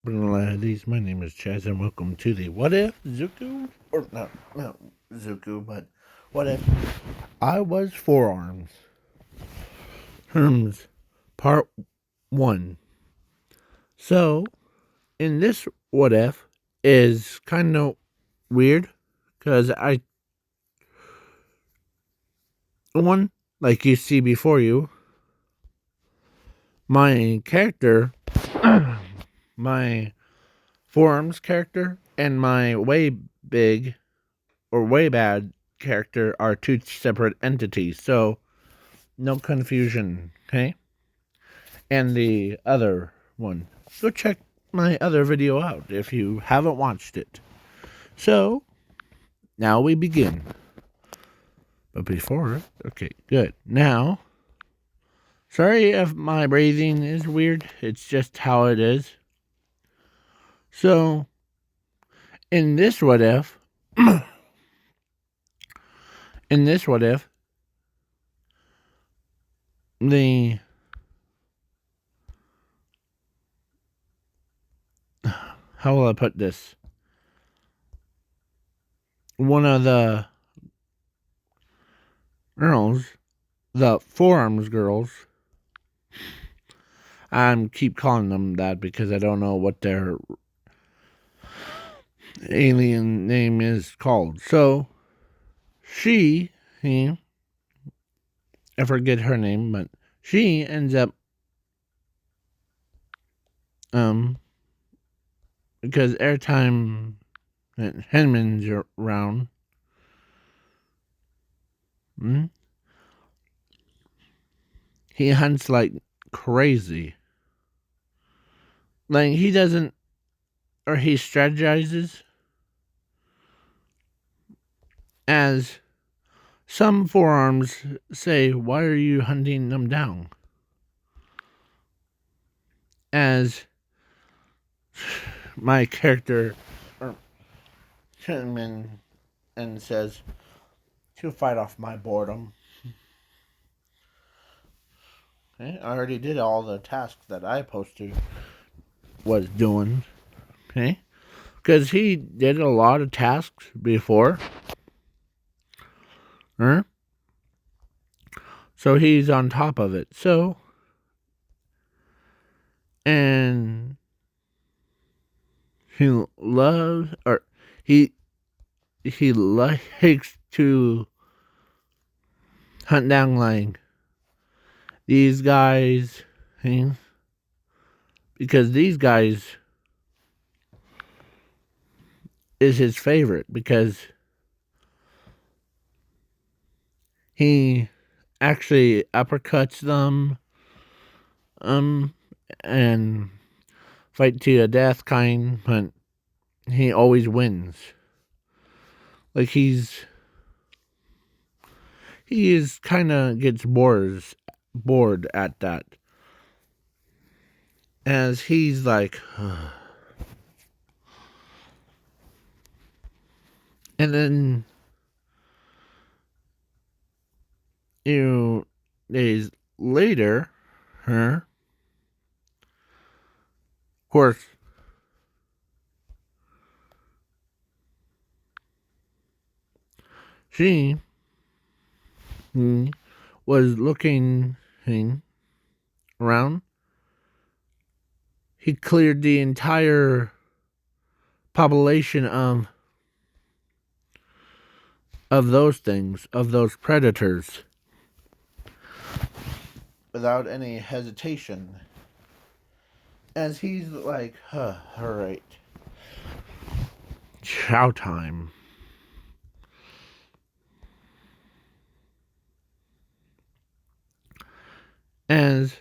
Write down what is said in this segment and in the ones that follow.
Ladies, my name is Chaz, and welcome to the What If Zuko, or not Zuko, but what if I was forearms? Herms, part 1. So, in this what if is kind of weird, because one, like you see before you, my character, my forearms character, and my way big or way bad character are two separate entities. So, no confusion, okay? And the other one, go check my other video out if you haven't watched it. So, now we begin. But before, okay, good. Now, sorry if my breathing is weird, it's just how it is. So, in this what if, the how will I put this? One of the girls, the forearms girls, I keep calling them that because I don't know what their alien name is called. So, I forget her name, but she ends up, because every time that Henman's around, he hunts like crazy. Like, he doesn't, or he strategizes as some forearms say, why are you hunting them down? As my character, Henman, and says, to fight off my boredom. Okay, I already did all the tasks that I was doing. Okay, because he did a lot of tasks before. So he's on top of it. So, and he loves, or he likes to hunt down like these guys, because these guys is his favorite because he actually uppercuts them, and fight to the death kind, but he always wins. Like he is kind of gets bored at that, as he's like, and then days later, of course, she was looking around. He cleared the entire population of those things, of those predators, without any hesitation. As he's like, alright, chow time. As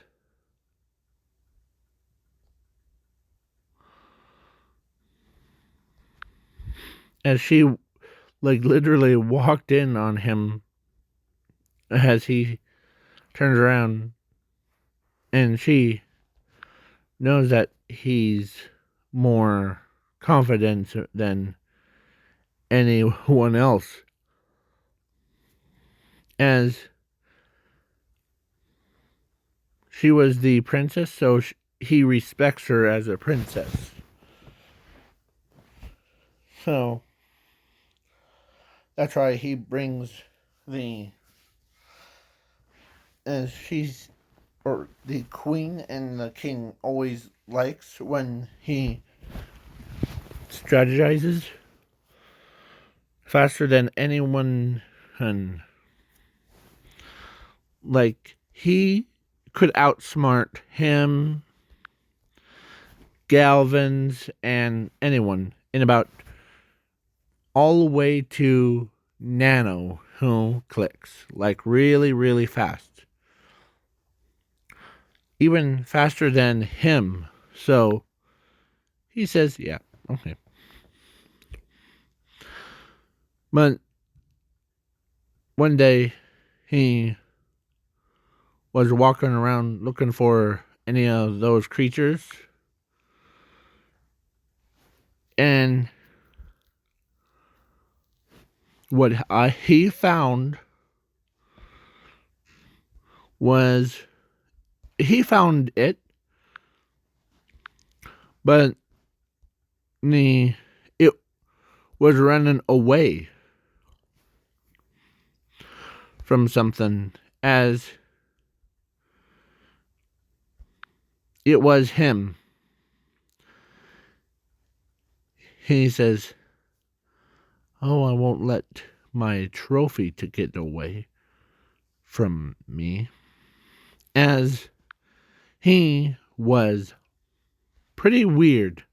she like literally walked in on him, as he turns around, and she knows that he's more confident than anyone else, as she was the princess, so he respects her as a princess. So that's why he brings the as she's or the queen and the king always likes when he strategizes faster than anyone can. Like he could outsmart him, Galvin's, and anyone in about all the way to Nano, who clicks like really, really fast. Even faster than him. So he says, yeah, okay. But one day he was walking around looking for any of those creatures. And what he found was he found it, but it was running away from something, as it was him. He says, "Oh, I won't let my trophy to get away from me," as he was pretty weird.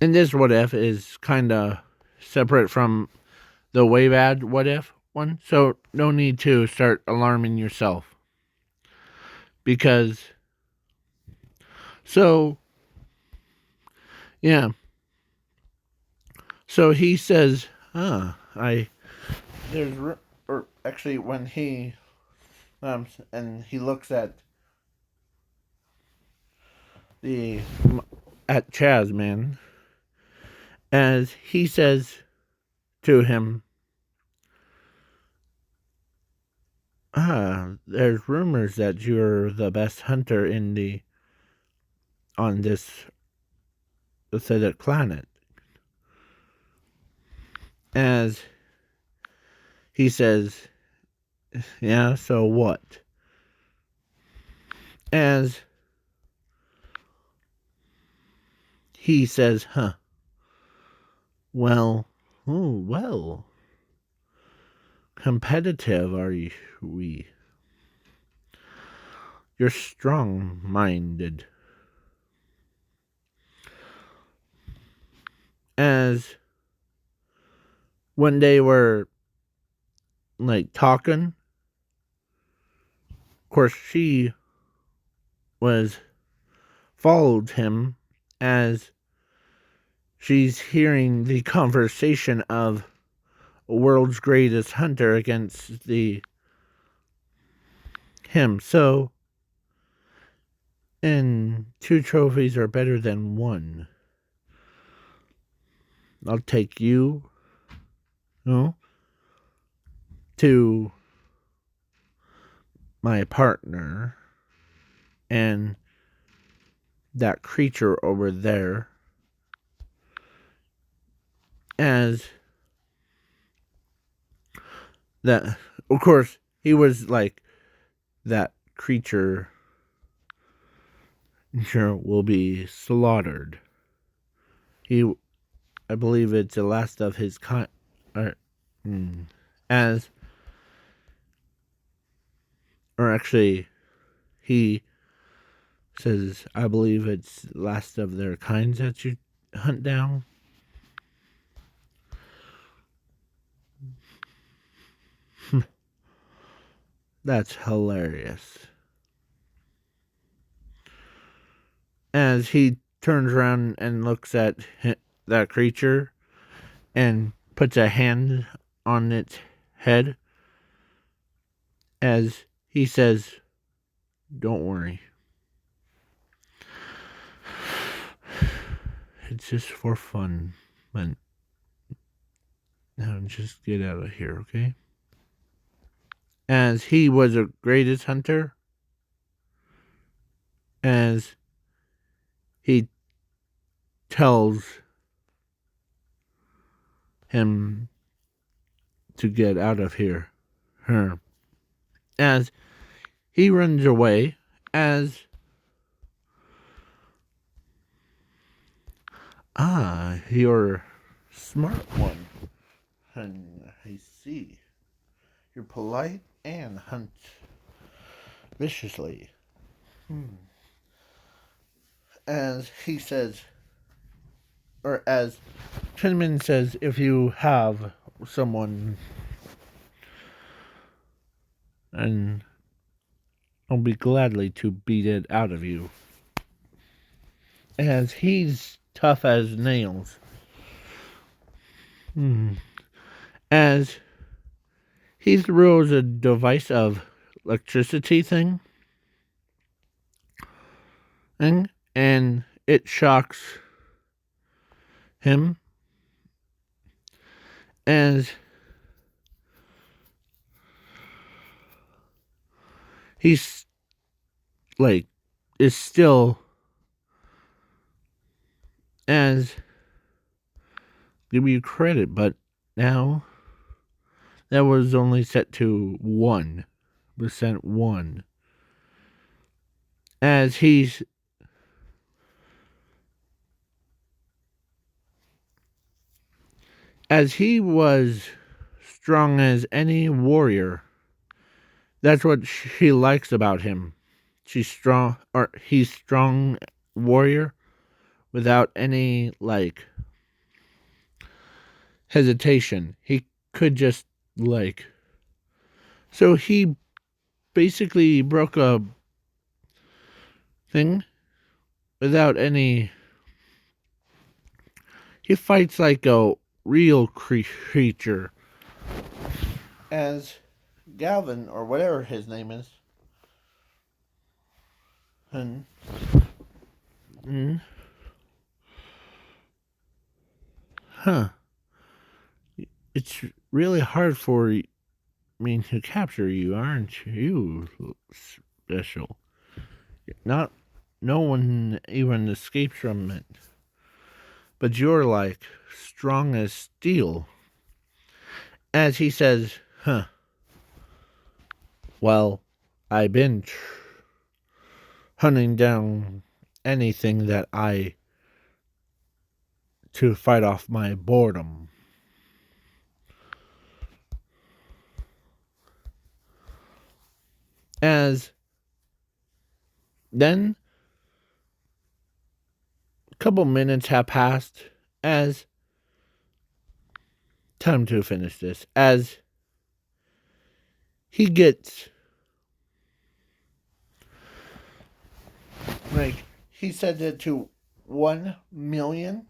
And this what if is kind of separate from the way bad what if one, so no need to start alarming yourself. Because, so, yeah. So he says, or actually when he, and he looks at Chaz, man, as he says to him, there's rumors that you're the best hunter on this acidic planet. As he says, yeah, so what? As he says, well, competitive are we? You're strong-minded. As when they were like talking, of course she was followed him, as she's hearing the conversation of a world's greatest hunter against him. So, and 2 trophies are better than 1. I'll take you, to my partner and that creature over there, as that, of course, he was like, that creature will be slaughtered. I believe it's the last of his kind, or actually, he says, I believe it's the last of their kinds that you hunt down. That's hilarious. As he turns around and looks at that creature and puts a hand on its head, as he says, don't worry. It's just for fun. But now just get out of here, okay? As he was the greatest hunter, as he tells him to get out of here. Her. As he runs away, as you're smart one. And I see. You're polite and hunt viciously. As he says, or as Chinman says, if you have someone, and I'll be gladly to beat it out of you. As he's tough as nails. As he throws a device of electricity thing, and it shocks him. As he's like, is still, as give you credit, but now that was only set to 1%. 1. As he was strong as any warrior. That's what she likes about him. He's strong warrior without any hesitation. He could just so he basically broke a thing without any. He fights like a real creature. As Galvin, or whatever his name is, it's really hard for me to capture you, aren't you? Special. No one even escapes from it. But you're like strong as steel. As he says, well, I've been hunting down anything that to fight off my boredom. As then a couple minutes have passed, as time to finish this, as he gets he said it to 1 million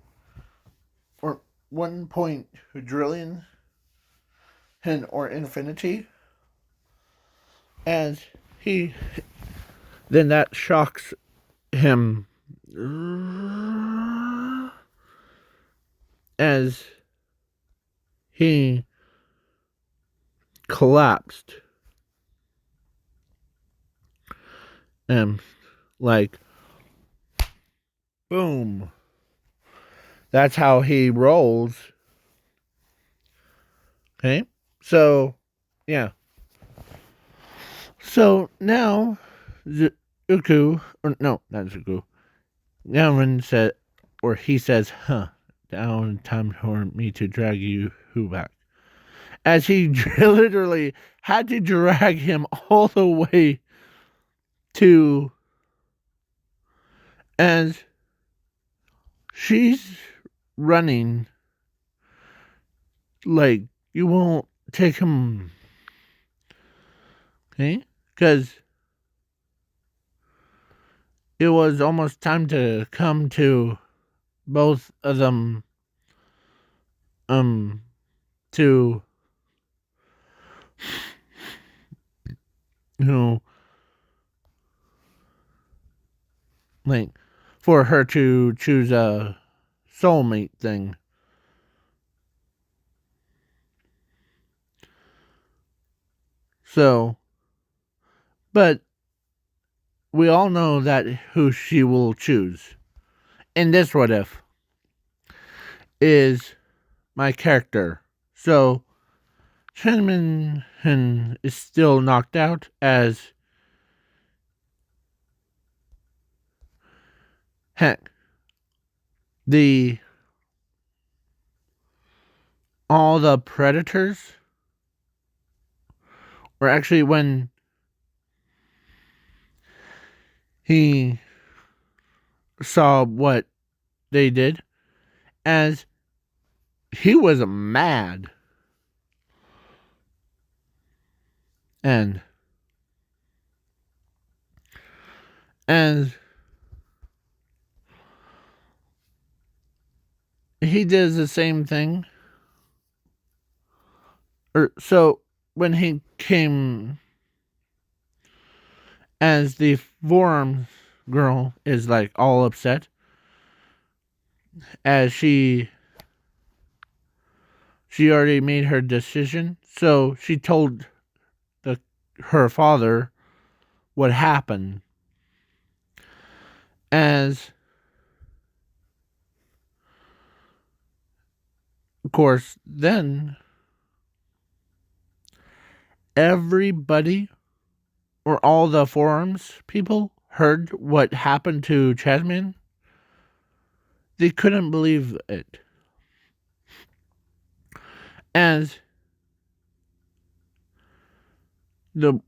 or 1 point trillion and or infinity, as then that shocks him, as he collapsed, and boom. That's how he rolls. Okay, so yeah. So now, Zuko, or no, not Zuko. Now said, or he says, now time for me to drag you back. As he literally had to drag him all the way to, as she's running, you won't take him, okay? Because it was almost time to come to both of them, to, for her to choose a soulmate thing. So, but we all know that who she will choose in this what if is my character. So Chen Min is still knocked out as heck. The all the predators were actually when he saw what they did, as he was mad. And as he does the same thing. So when he came as the forum girl is like all upset as she already made her decision. So she told her father what happened. As of course, then everybody or all the forums people heard what happened to Chasmin. They couldn't believe it. As the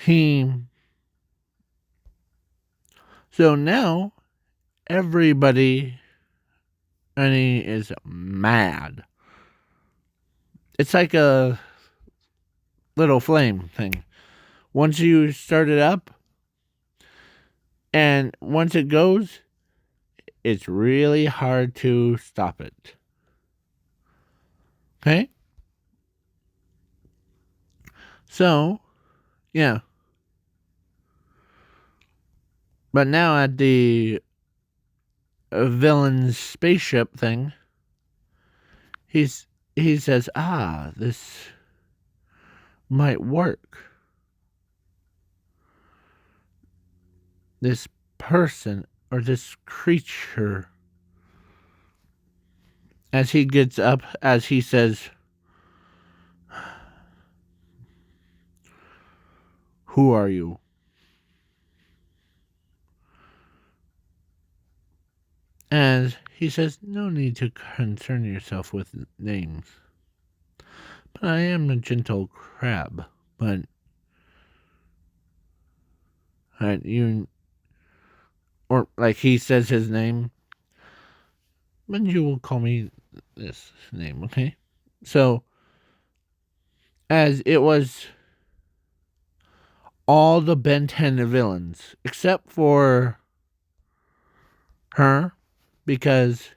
he so now everybody is mad. It's like a little flame thing. Once you start it up, and once it goes, it's really hard to stop it. Okay? So, yeah. But now at the villain's spaceship thing, he says, this might work. This person or this creature, as he gets up, as he says, who are you? As he says, no need to concern yourself with names. But I am a gentle crab. But you, or like he says his name, but you will call me this name, okay? So, as it was all the Ben 10 villains, except for her, because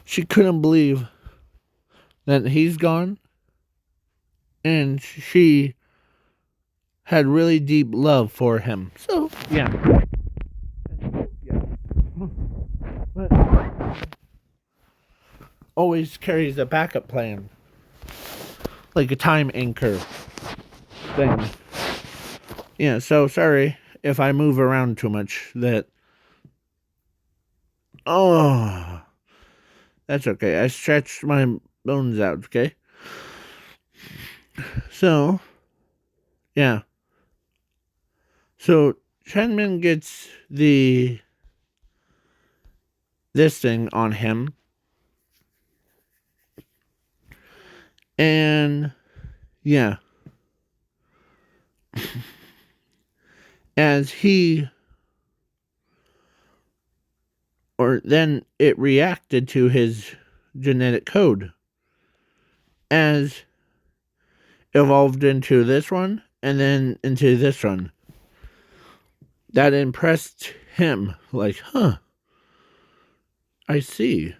she couldn't believe that he's gone, and she had really deep love for him. So, yeah. But always carries a backup plan. Like a time anchor thing. Yeah, so sorry if I move around too much. That's okay. I stretched my bones out, okay? So, yeah. So, Chenmin gets this thing on him. And, yeah. As then it reacted to his genetic code. As evolved into this one, and then into this one. That impressed him. Like, I see.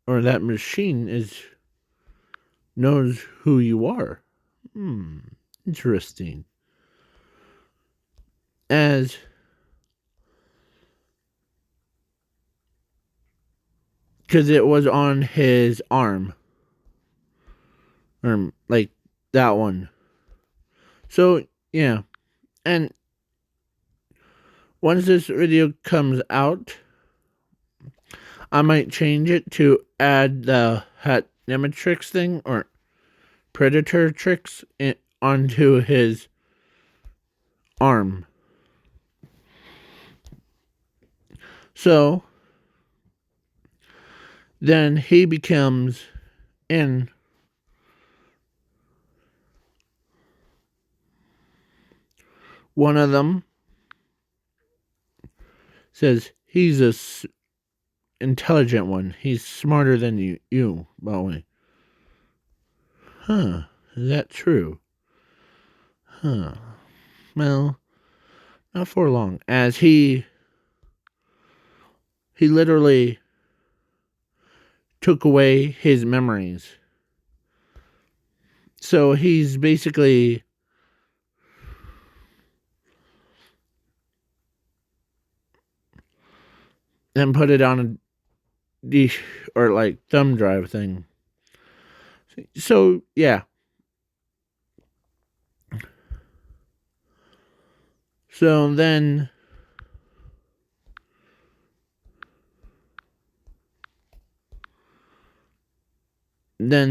That machine knows who you are. Interesting. Because it was on his arm. Like that one. So, yeah. And once this video comes out, I might change it to add the Hatnematrix thing or Predator tricks onto his arm. So then he becomes in one of them says he's a intelligent one. He's smarter than you, Bowie. Huh? Is that true? Huh? Well, not for long, as he literally took away his memories. So he's basically and put it on a dish or like thumb drive thing. So yeah. So then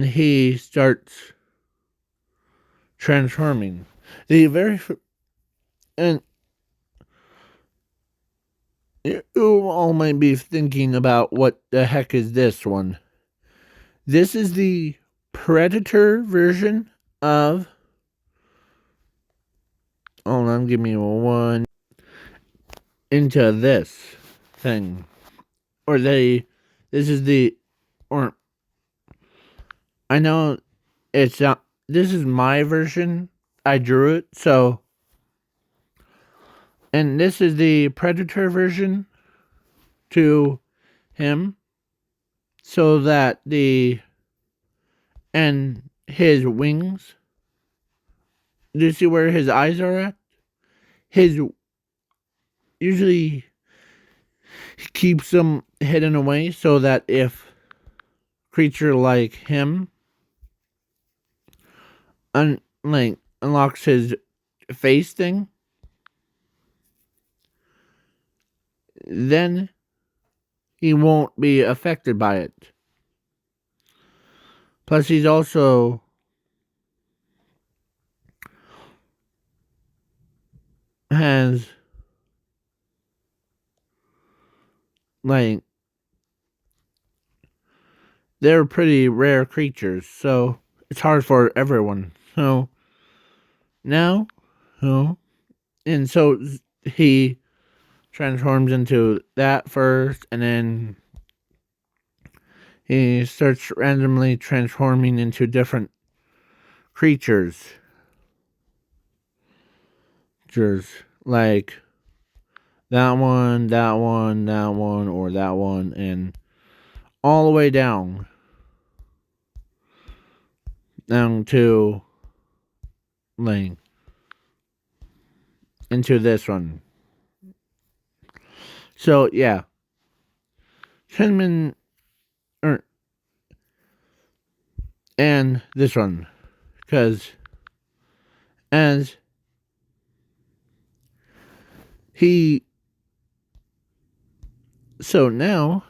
he starts transforming. The very and you all might be thinking about what the heck is this one. This is the Predator version of. Hold on, give me one. Into this thing. Or this is the. Or. I know it's not. This is my version. I drew it, so. And this is the Predator version to him. So that and his wings. Do you see where his eyes are at? Usually he keeps them hidden away so that if creature like him unlocks his face thing, then he won't be affected by it. Plus, he's also has they're pretty rare creatures, so it's hard for everyone. So now, and so he transforms into that first, and then he starts randomly transforming into different creatures. Like that one, that one, that one, or that one, and all the way down to like into this one. So yeah, Shenman and this one, because as he, so now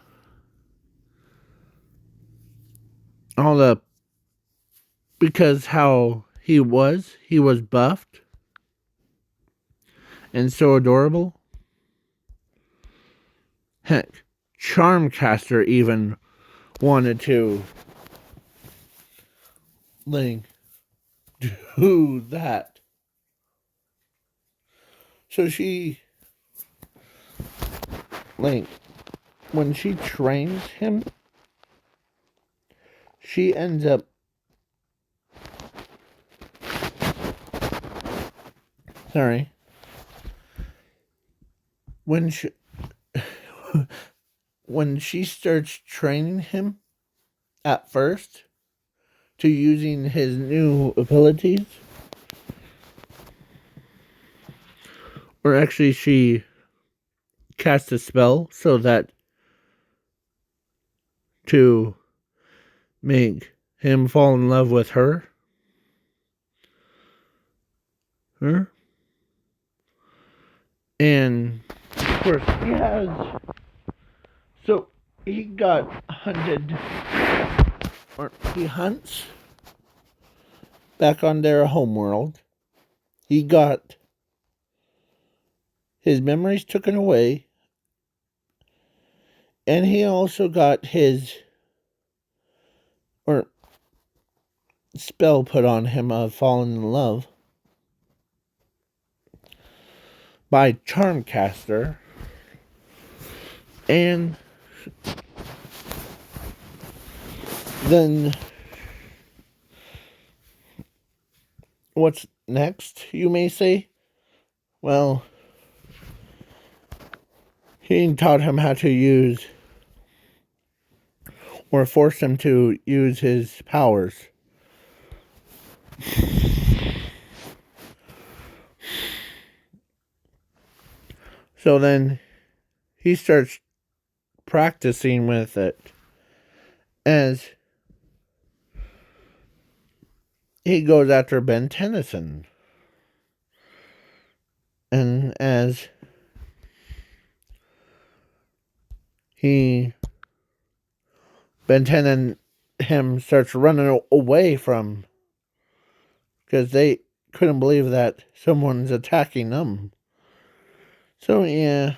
all the, because how he was buffed and so adorable. Heck, Charmcaster even wanted to do that. So she when she trains him, she ends up when she when she starts training him at first to using his new abilities, or actually she casts a spell so that to make him fall in love with her. And of course, so he got hunted, or he hunts back on their homeworld. He got his memories taken away, and he also got his or spell put on him of falling in love by Charmcaster, and then what's next, you may say? Well, he taught him how to use, or forced him to use his powers. So then he starts practicing with it as he goes after Ben Tennyson. And as Ben 10 and him starts running away from, because they couldn't believe that someone's attacking them. So yeah.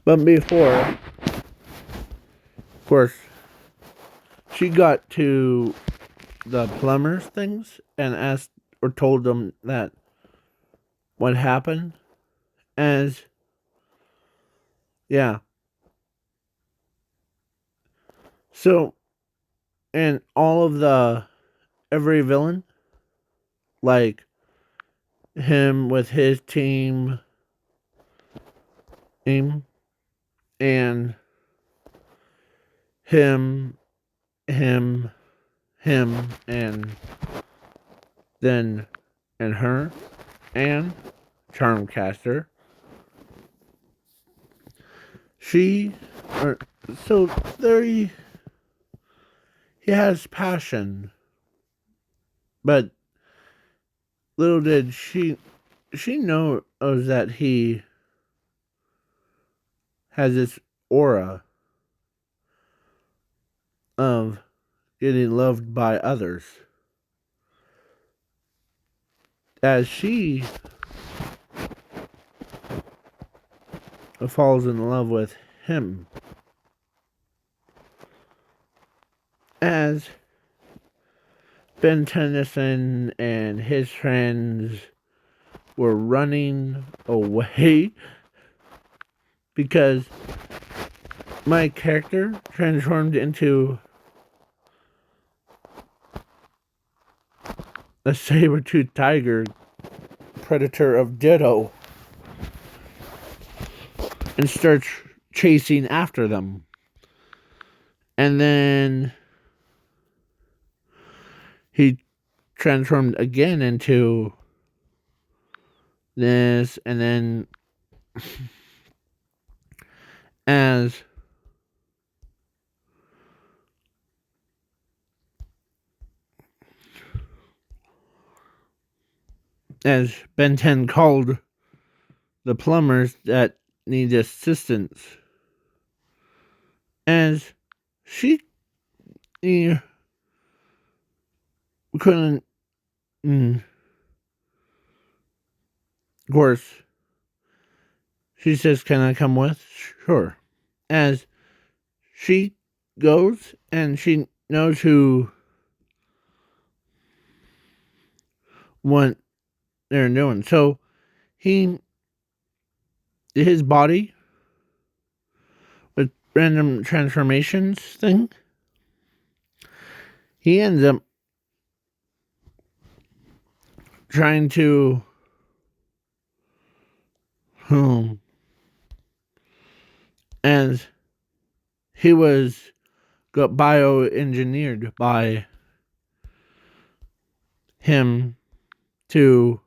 But before, of course, she got to the plumbers things and asked or told them that what happened, as yeah. So, and all of every villain, like him with his team, and him, and then and her, and Charmcaster. So there he has passion, but little did she knows that he has this aura of getting loved by others, as she falls in love with him, as Ben Tennyson and his friends were running away because my character transformed into a saber-toothed tiger predator of Ditto and starts chasing after them. And then he transformed again into this, and then as Ben 10 called the plumbers that need assistance, as she couldn't, of course, she says, "Can I come with?" Sure. As she goes and she knows what they're doing. So his body with random transformations thing, he ends up trying to as he got bioengineered by him to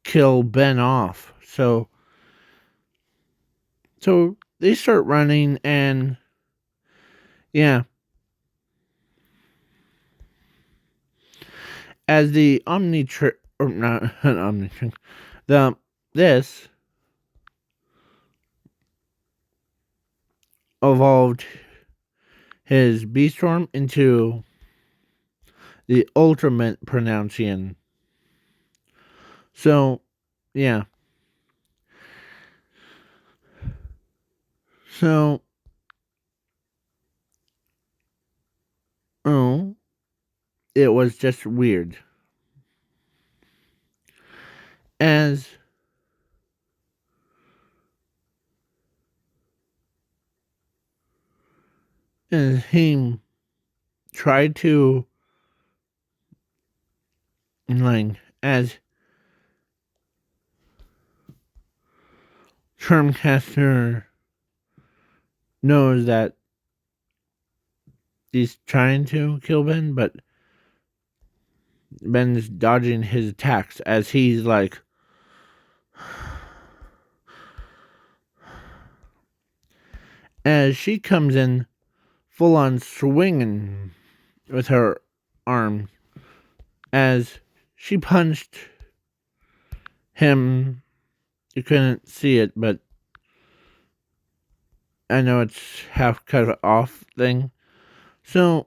kill Ben off. So they start running, and yeah. as the or not an Omnitrix, the this evolved his beast form into the ultimate Pronuncian. So, yeah. So, oh, it was just weird. As he tried to, like, as Charmcaster knows that he's trying to kill Ben, but Ben is dodging his attacks as he's like, as she comes in full on swinging with her arm as she punched him. You couldn't see it, but I know it's half cut off thing. So,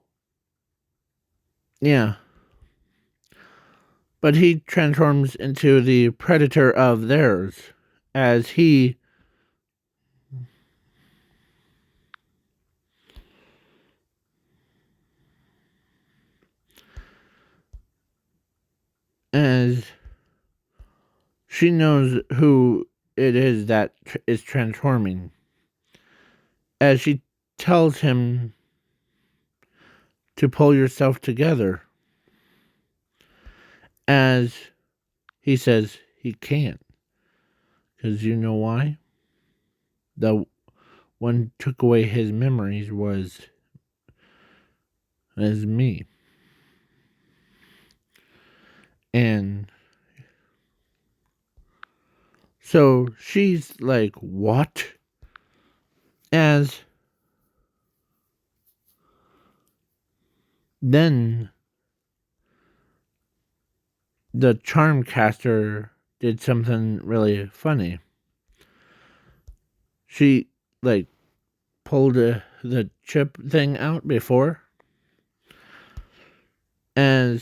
yeah. But he transforms into the predator of theirs as he as she knows who it is that is transforming. As she tells him to pull yourself together. As he says he can't. Because you know why? The one took away his memories was me. And so she's like, what? As then the Charmcaster did something really funny. She like pulled the chip thing out before, and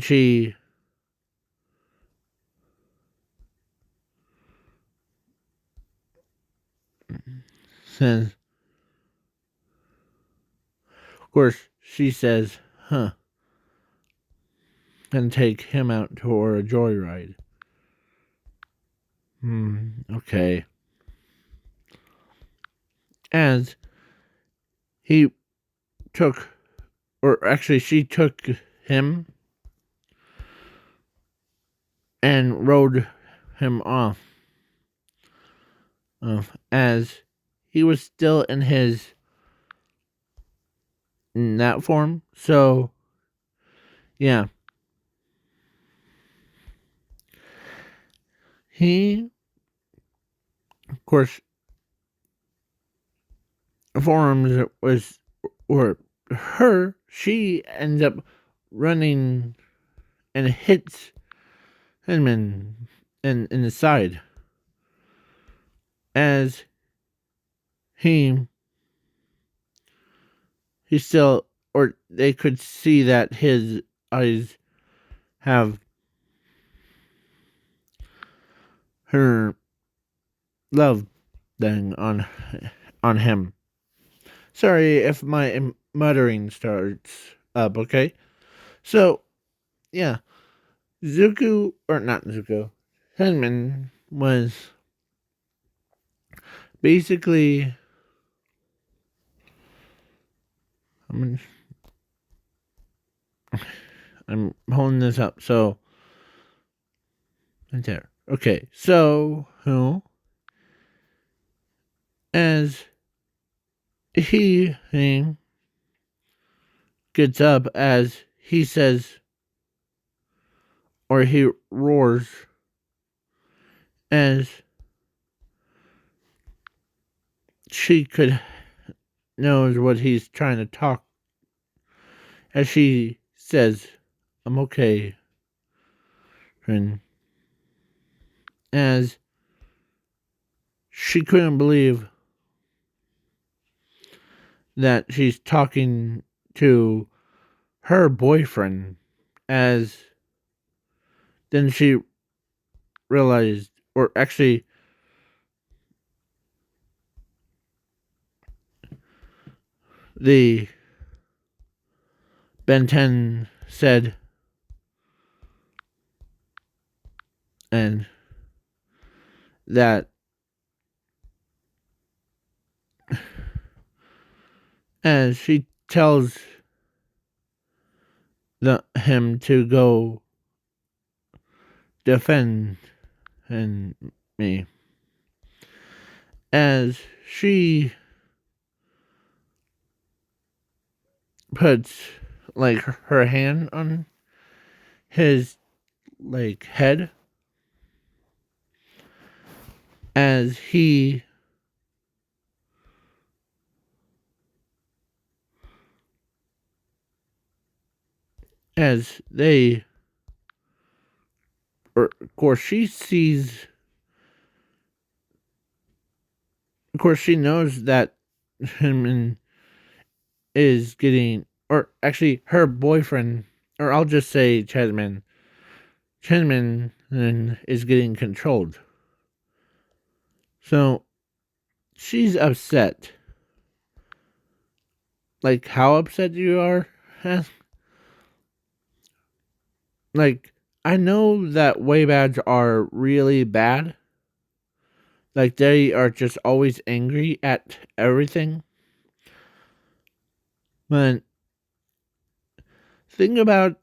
she says, of course, she says, huh, and take him out for a joyride. Okay. As he took, or actually, she took him and rode him off. As he was still in that form. So, yeah. He, of course, forms was, or her, she ends up running and hits him in the side. As he still, or they could see that his eyes have her love thing on him. Sorry if my muttering starts up, okay? So, yeah. Zuko, or not Zuko, Henman was basically. I'm holding this up, so. Right there. Okay, so. As he gets up, as he says, or he roars, as she could knows what he's trying to talk. As she says, I'm okay. And as she couldn't believe that she's talking to her boyfriend, as then she realized, or actually, the Ben 10 said, and that as she tells him to go defend and me, as she puts like her hand on his like head, as he as they, or of course she sees, of course she knows that him is getting, or actually her boyfriend, or I'll just say Chenman is getting controlled. So she's upset. Like how upset you are? Like, I know that Waybads are really bad. Like they are just always angry at everything. But think about,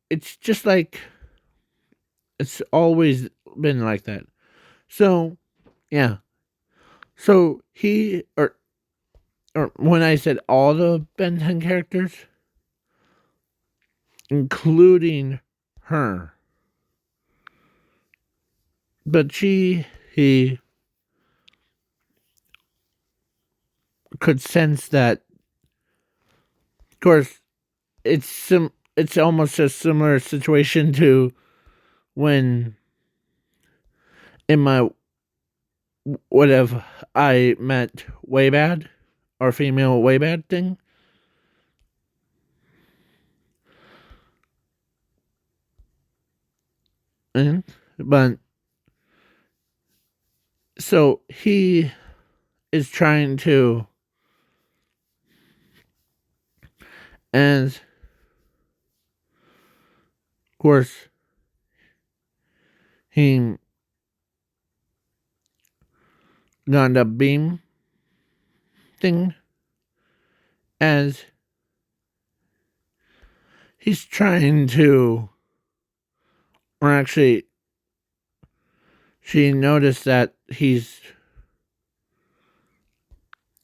it's just like it's always been like that. So yeah. So he, or when I said all the Ben 10 characters, including her. But he could sense that, of course, it's almost a similar situation to when in my what if I met way bad or female way bad thing. And, but so he is trying to, and of course he got the beam thing, as he's trying to, or actually she noticed that he's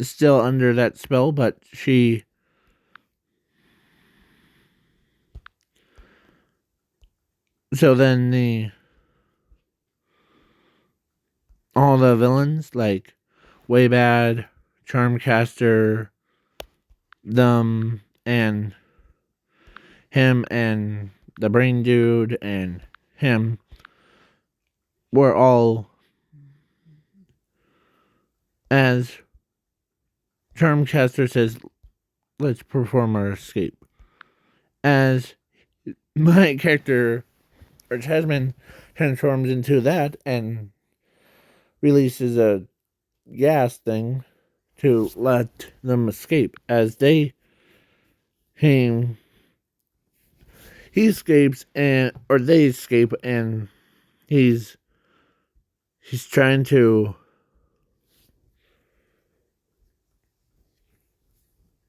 still under that spell, but so then all the villains like Way Bad, Charmcaster, them, and him, and the Brain Dude, and him were all, as Charmcaster says, let's perform our escape. As my character, or Jasmine, transforms into that and releases a gas thing to let them escape. As he, he escapes, and or they escape, and he's trying to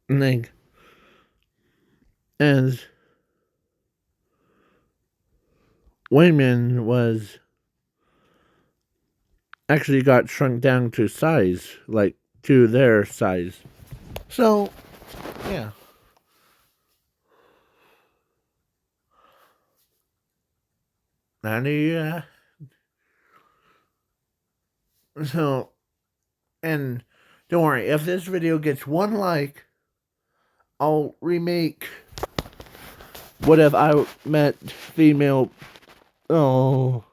think, as Wayman was actually got shrunk down to size, like to their size. So yeah. Now do you, so, and Don't worry, if this video gets 1 like, I'll remake What If I Met Female. Oh,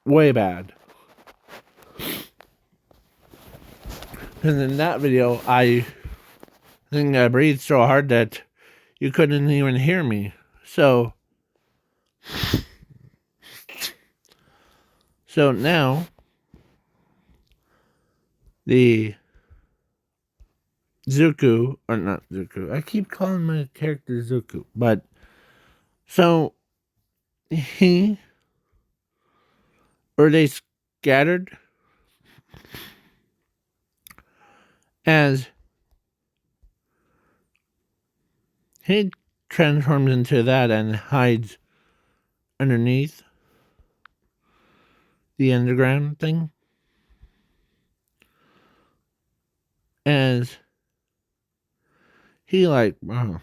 way bad. And in that video, I think I breathed so hard that you couldn't even hear me. So now, the Zuko, or not Zuko, I keep calling my character Zuko, but so they scattered as he transforms into that and hides underneath the underground thing. As he wow.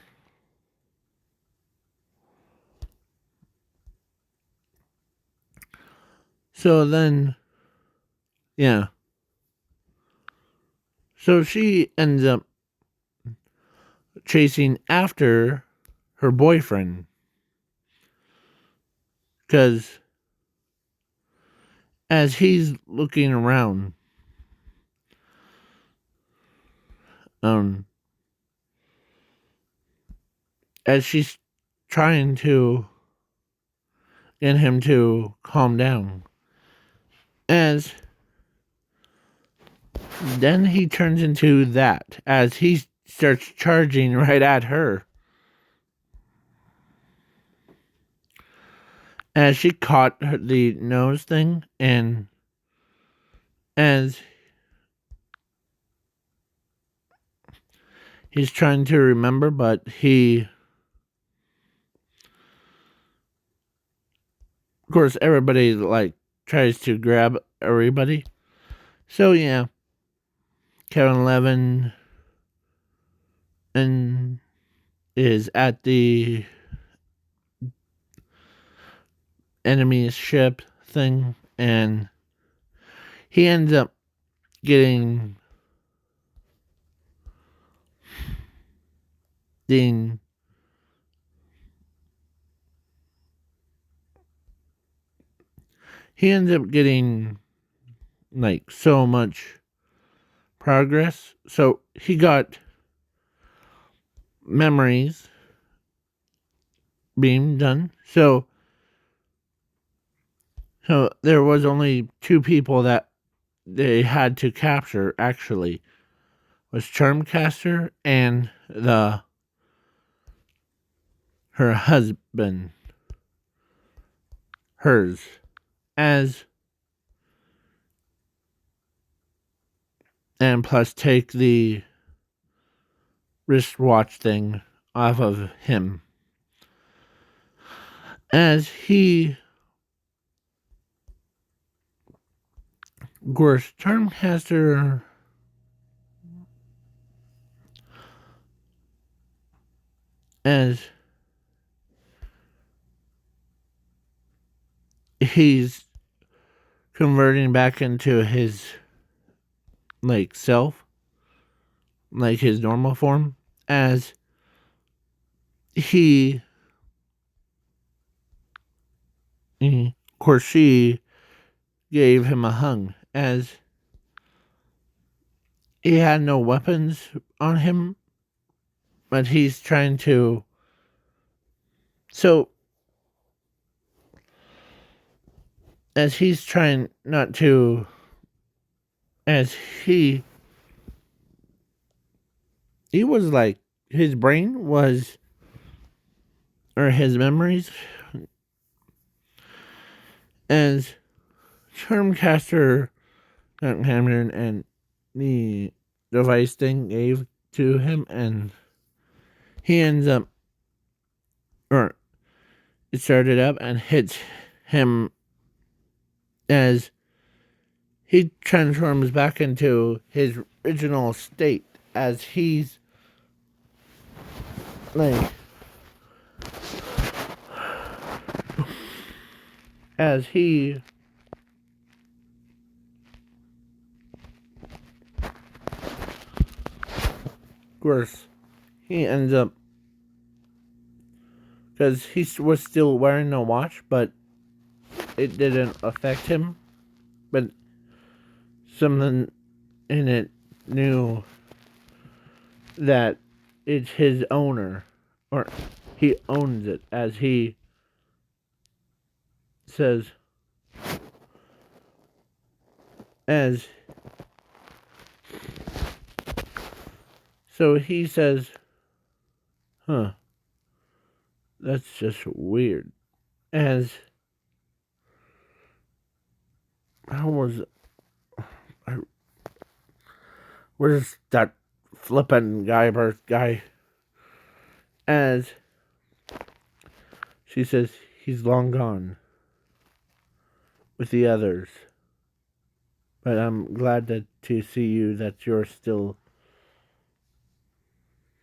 So then, yeah. So she ends up chasing after her boyfriend. Because as he's looking around, as she's trying to get him to calm down, as then he turns into that, as he starts charging right at her. As she caught the nose thing, and as he's trying to remember, but of course, everybody tries to grab everybody. So yeah, Kevin Levin is at the enemy ship thing, and he ends up getting he ends up getting so much progress. So he got memories being done. So there was only 2 people that they had to capture, actually, was Charmcaster and her husband, hers, and plus take the wristwatch thing off of him. As he, of course, Charmcaster as he's converting back into his self, his normal form, as of course, she gave him a hug, as he had no weapons on him, but he's trying to. So, as he's trying not to, as he was his brain was, or his memories, as Charmcaster got hammered and the device thing gave to him, and he ends up, or it started up and hits him as he transforms back into his original state, as he's as he Of course, he ends up, because he was still wearing a watch, but it didn't affect him. But something in it knew that it's his owner, or he owns it, as he says, as so he says, huh, that's just weird. As how was I, where's that flippin' guy? As she says, he's long gone with the others. But I'm glad to see you that you're still,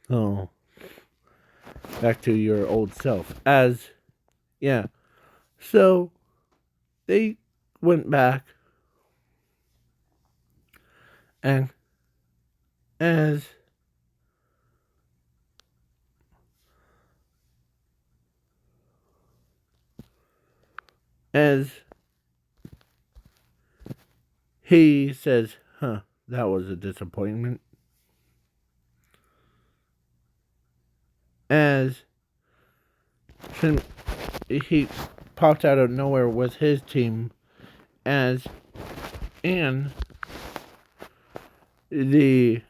oh, back to your old self. As, yeah. So, they went back, and as as he says, huh, that was a disappointment. As he popped out of nowhere with his team, as and the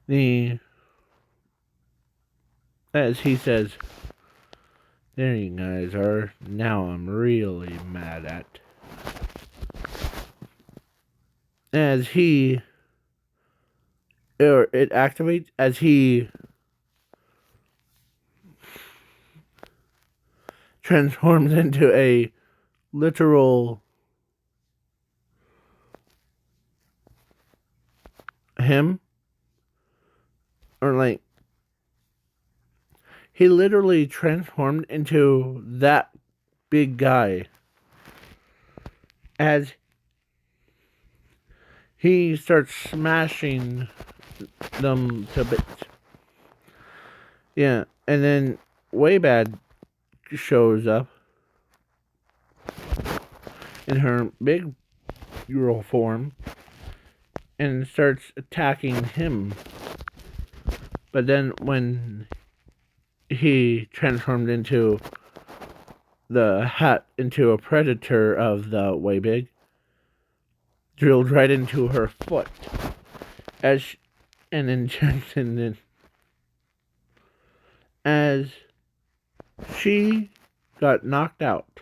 the as he says, there you guys are. Now I'm really mad at. As he, or it activates as he transforms into a literal him, or like he literally transformed into that big guy as he starts smashing them to bits. Yeah, and then Waybad shows up in her big girl form and starts attacking him. But then when he transformed into into a predator of the Waybig, drilled right into her foot as an injection in, as she got knocked out.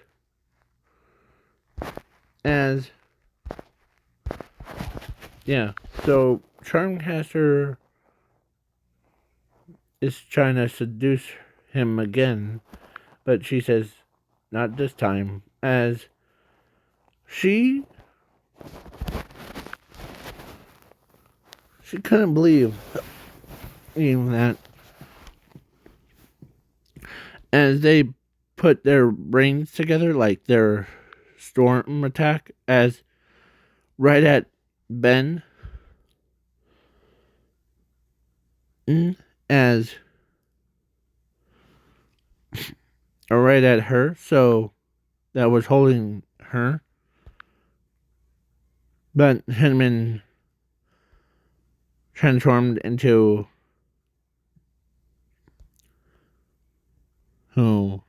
As yeah, so Charmcaster is trying to seduce him again, but she says, not this time, as she couldn't believe even that, as they put their brains together, like their storm attack, as right at Ben, as or right at her, so that was holding her. But Hinman transformed into who?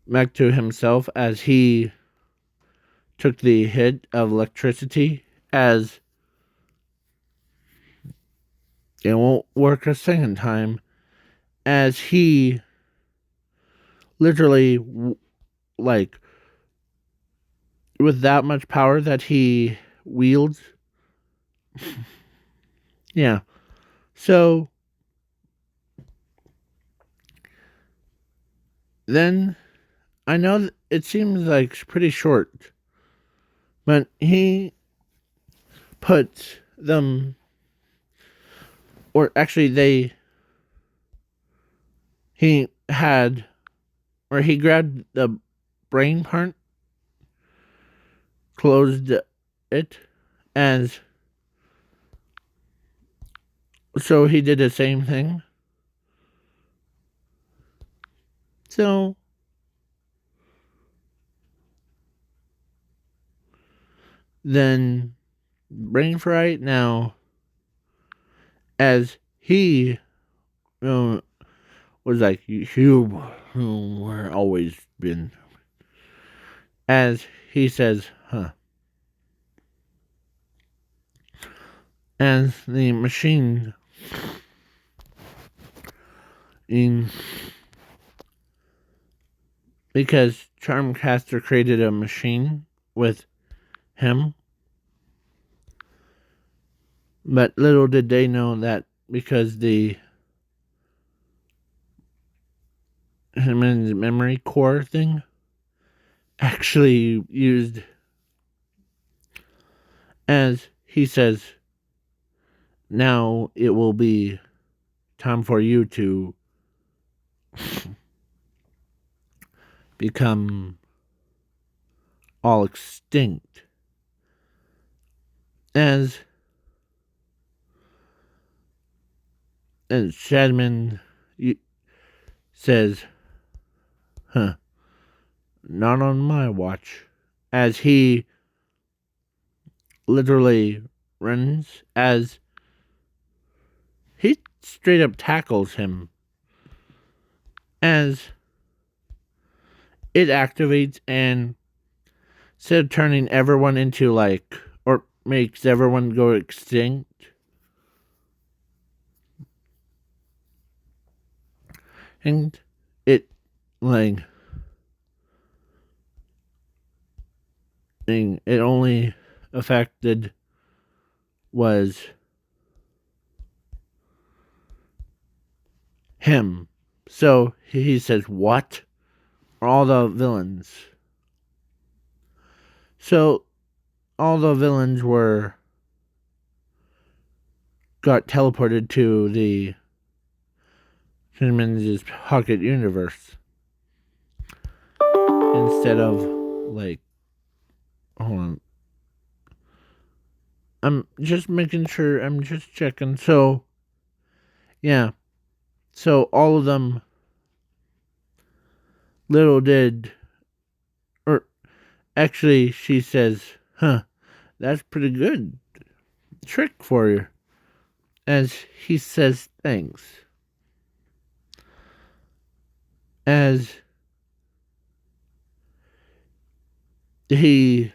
Back to himself as he took the hit of electricity, as it won't work a second time, as he literally, like, with that much power that he wields. Yeah. So then I know it seems like pretty short, but he puts them, or actually they he had, or he grabbed the brain part, closed it, and so he did the same thing. So then brain fright now, as he was like, you were always been, as he says, huh, as the machine in, because Charmcaster created a machine with him, but little did they know that because the his memory core thing actually used, as he says, now it will be time for you to become all extinct. As Shadman says, huh, not on my watch. As he literally runs, as he straight up tackles him, as it activates, and instead of turning everyone into like, or makes everyone go extinct, and it like it only affected was him. So he says, what? All the villains. So all the villains got teleported to the Cinnamons Pocket Universe. Instead of like, hold on. I'm just making sure, I'm just checking. So yeah. So all of them, little did, or actually she says, huh, that's pretty good trick for you. As he says thanks. As he's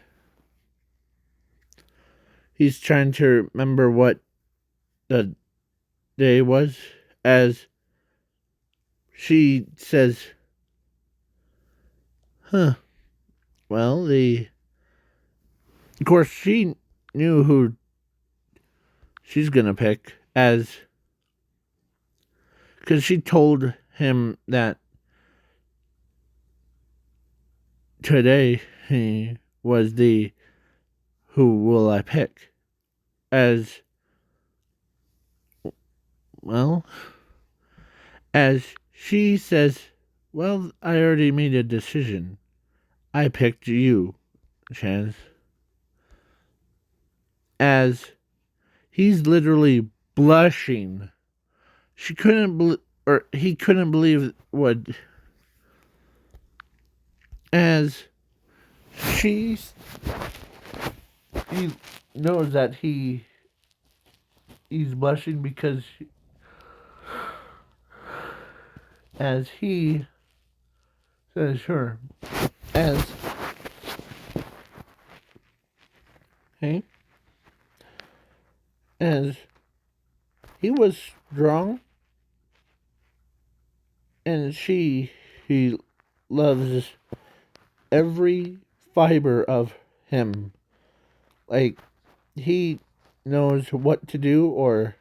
trying to remember what the day was, as she says, huh, well, of course she knew who she's gonna pick, as because she told him that today he was the who will I pick, as well, as she says, well, I already made a decision. I picked you, Chance. As he's literally blushing. She couldn't or he couldn't believe what, as he knows that he's blushing because as he says, sure, as hey, as he was strong, and he loves every fiber of him. Like he knows what to do, or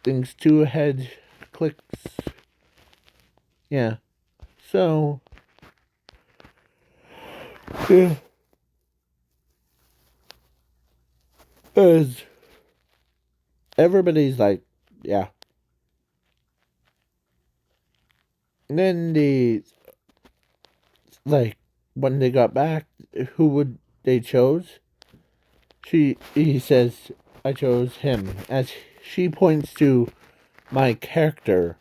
things to ahead clicks. Yeah. So yeah. As everybody's like, yeah, then when they got back, who would they chose? He says, I chose him, as she points to my character,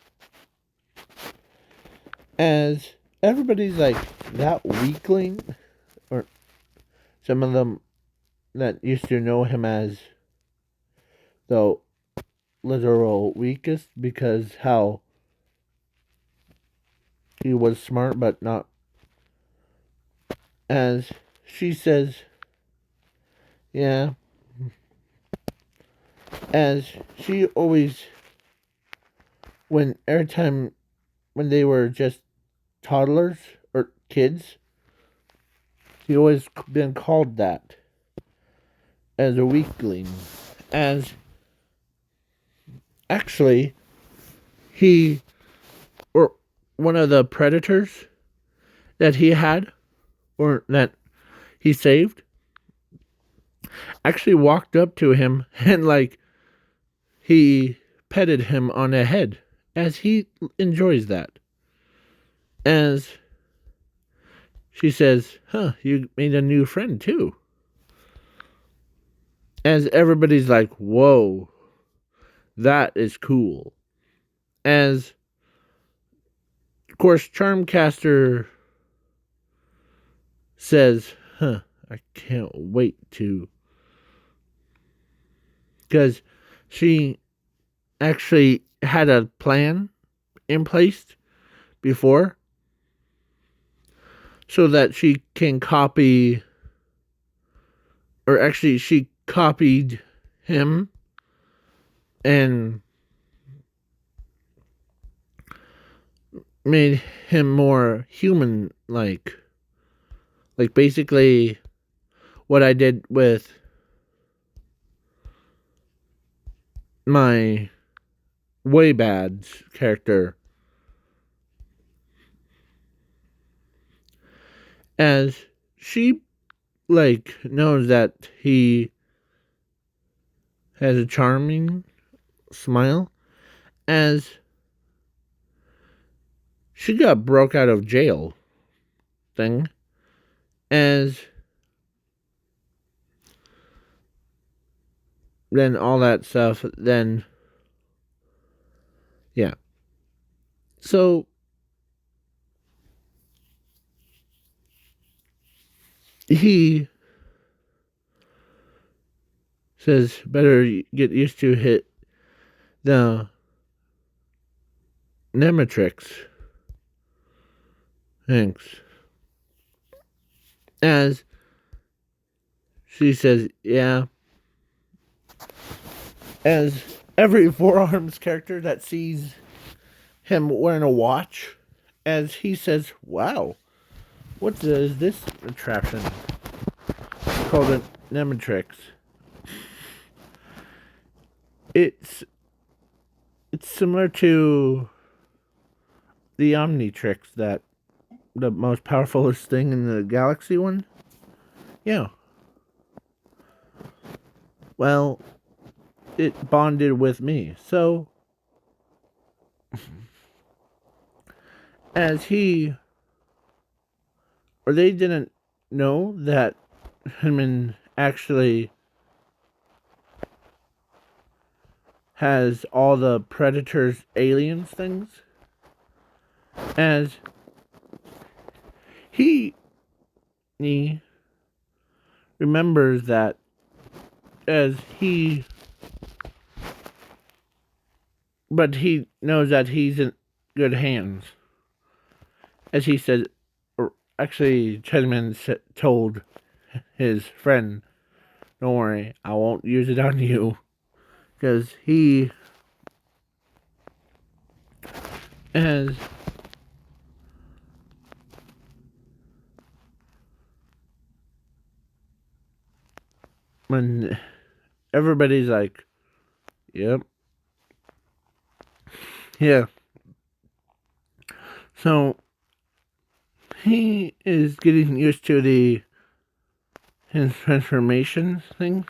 as everybody's like, that weakling, or some of them that used to know him as the literal weakest, because how he was smart but not, as she says, yeah, as she always, every time when they were just toddlers or kids, he always been called that, as a weakling, as actually he, or one of the predators that he had, or that he saved, actually walked up to him and he petted him on the head, as he enjoys that. As she says, huh, you made a new friend too. As everybody's like, whoa, that is cool. As, of course, Charmcaster says, huh, I can't wait to. Because she actually had a plan in place before, so that she can copy, or actually she copied him and made him more human like basically what I did with my way bad character, as she knows that he has a charming smile, as she got broke out of jail thing, as then all that stuff, then yeah. So he says, better get used to hit the Nematrix. Thanks. As she says, yeah. As every Four Arms character that sees him wearing a watch, as he says, wow, what is this attraction? It's called a Nematrix. It's similar to the Omnitrix, that the most powerful thing in the galaxy one. Yeah. Well, it bonded with me. So, as he, or they didn't know that Hinman actually has all the Predators aliens things, as he remembers that, as he, but he knows that he's in good hands, as he said, or actually Chedman told his friend, don't worry, I won't use it on you, because he has when everybody's like, yep, yeah. So he is getting used to his transformation thing.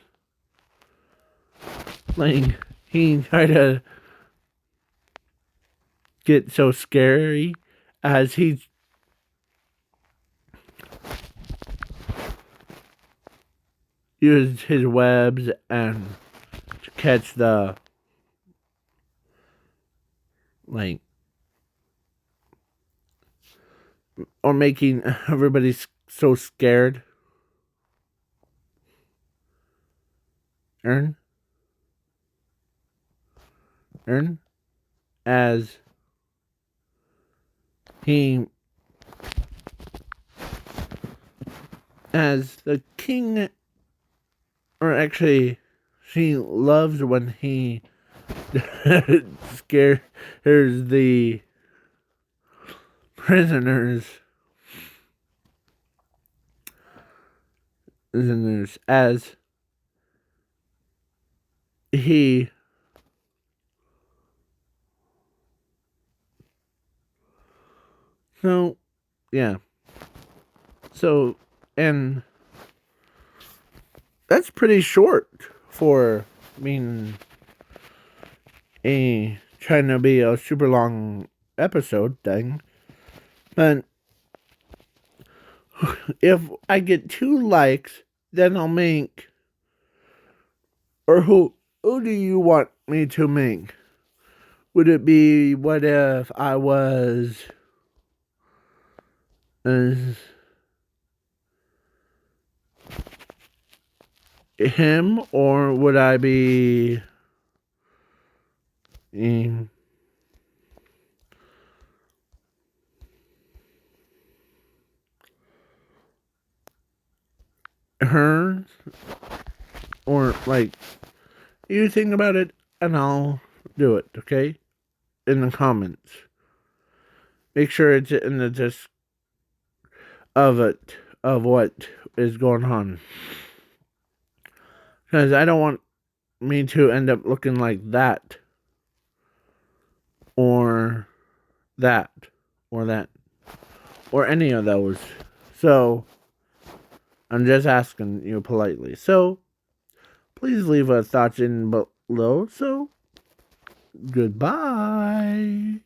He tried to get so scary as he used his webs and to catch the or making everybody so scared. Ern as he as the king, or actually she loves when he scares the prisoners as he so yeah so and that's pretty short for being a trying to be a super long episode thing. But if I get 2 likes, then I'll make. Or who do you want me to make? Would it be what if I was him, or would I be her? Or you think about it and I'll do it, okay? In the comments. Make sure it's in the disc of what is going on. Because I don't want me to end up looking like that. Or that. Or that. Or any of those. So, I'm just asking you politely. So, please leave a thoughts in below. So, goodbye.